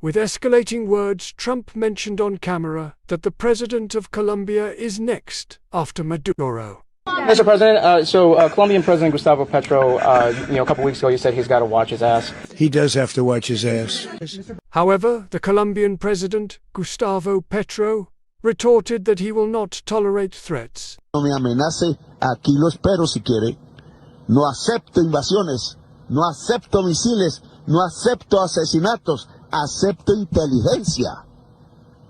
With escalating words, Trump mentioned on camera that the president of Colombia is next after Maduro. Mr. President, Colombian President Gustavo Petro, a couple weeks ago, you said he's got to watch his ass. He does have to watch his ass. However, the Colombian president, Gustavo Petro, retorted that he will not tolerate threats. No me amenace, aquí lo espero si quiere. No acepto invasiones, no acepto misiles, no acepto asesinatos, acepto inteligencia.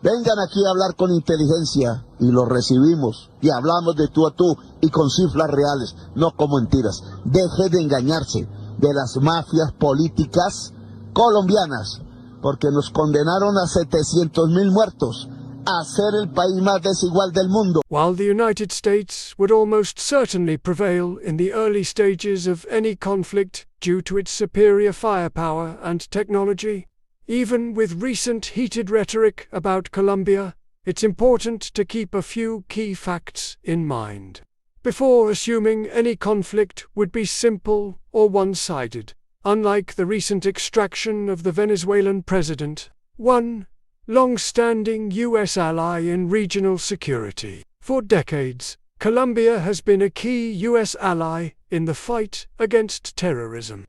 Vengan aquí a hablar con inteligencia y lo recibimos y hablamos de tú a tú y con cifras reales, no con mentiras. Deje de engañarse de las mafias políticas colombianas, porque nos condenaron a 700,000 muertos, a ser el país más desigual del mundo. While the United States would almost certainly prevail in the early stages of any conflict due to its superior firepower and technology, even with recent heated rhetoric about Colombia, it's important to keep a few key facts in mind before assuming any conflict would be simple or one-sided. Unlike the recent extraction of the Venezuelan president, one long-standing U.S. ally in regional security. For decades, Colombia has been a key U.S. ally in the fight against terrorism,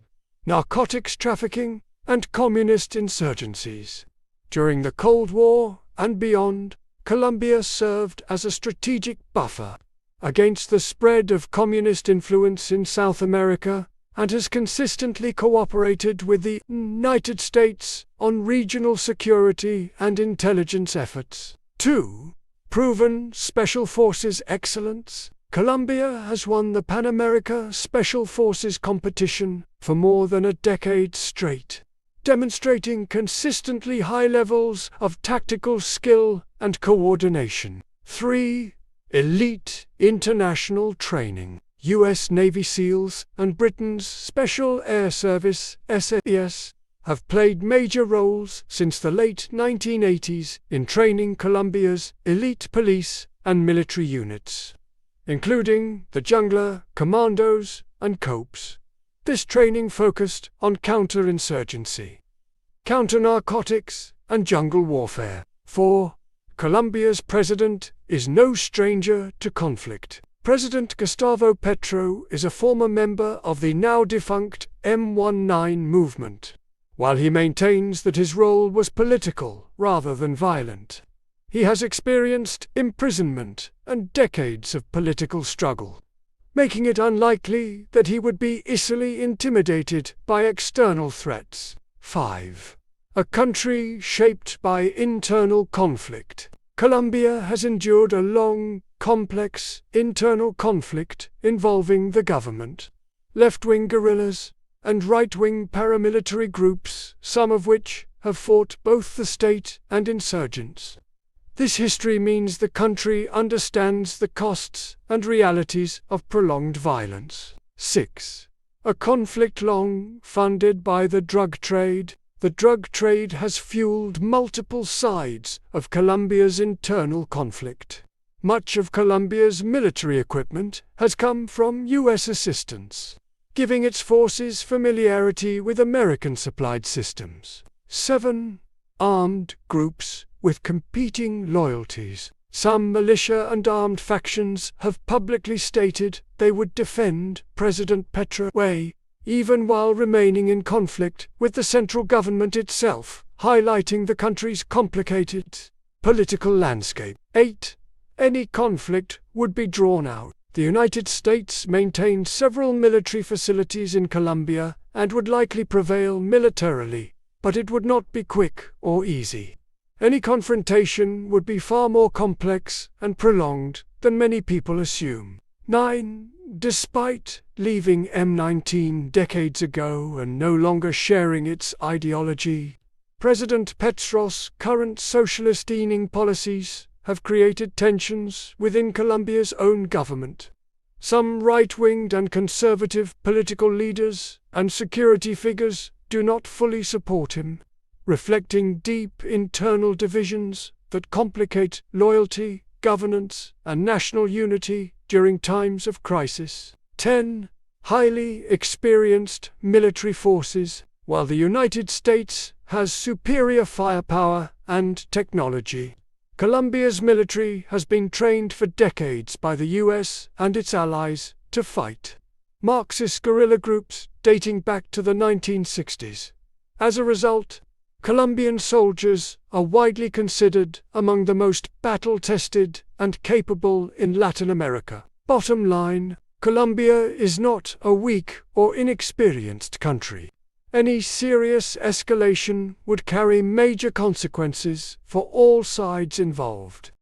narcotics trafficking, and communist insurgencies. During the Cold War and beyond, Colombia served as a strategic buffer against the spread of communist influence in South America and has consistently cooperated with the United States on regional security and intelligence efforts. 2. Proven Special Forces excellence. Colombia has won the Pan America Special Forces competition for more than a decade straight, demonstrating consistently high levels of tactical skill and coordination. 3. Elite international training. U.S. Navy SEALs and Britain's Special Air Service (SAS) have played major roles since the late 1980s in training Colombia's elite police and military units, including the Jungler, Commandos, and Corps. This training focused on counterinsurgency, counter-narcotics, and jungle warfare. 4. Colombia's president is no stranger to conflict. President Gustavo Petro is a former member of the now-defunct M19 movement. While he maintains that his role was political rather than violent, he has experienced imprisonment and decades of political struggle, making it unlikely that he would be easily intimidated by external threats. 5. A country shaped by internal conflict. Colombia has endured a long, complex internal conflict involving the government, left-wing guerrillas, and right-wing paramilitary groups, some of which have fought both the state and insurgents. This history means the country understands the costs and realities of prolonged violence. 6. A conflict long funded by the drug trade. The drug trade has fueled multiple sides of Colombia's internal conflict. Much of Colombia's military equipment has come from U.S. assistance, giving its forces familiarity with American-supplied systems. 7. Armed groups with competing loyalties. Some militia and armed factions have publicly stated they would defend President Petro way, even while remaining in conflict with the central government itself, highlighting the country's complicated political landscape. 8. Any conflict would be drawn out. The United States maintains several military facilities in Colombia and would likely prevail militarily, but it would not be quick or easy. Any confrontation would be far more complex and prolonged than many people assume. 9. Despite leaving M19 decades ago and no longer sharing its ideology, President Petro's current socialist-leaning policies have created tensions within Colombia's own government. Some right-winged and conservative political leaders and security figures do not fully support him, reflecting deep internal divisions that complicate loyalty, governance, and national unity during times of crisis. 10. Highly experienced military forces. While the United States has superior firepower and technology. Colombia's military has been trained for decades by the US and its allies to fight Marxist guerrilla groups dating back to the 1960s. As a result, Colombian soldiers are widely considered among the most battle-tested and capable in Latin America. Bottom line, Colombia is not a weak or inexperienced country. Any serious escalation would carry major consequences for all sides involved.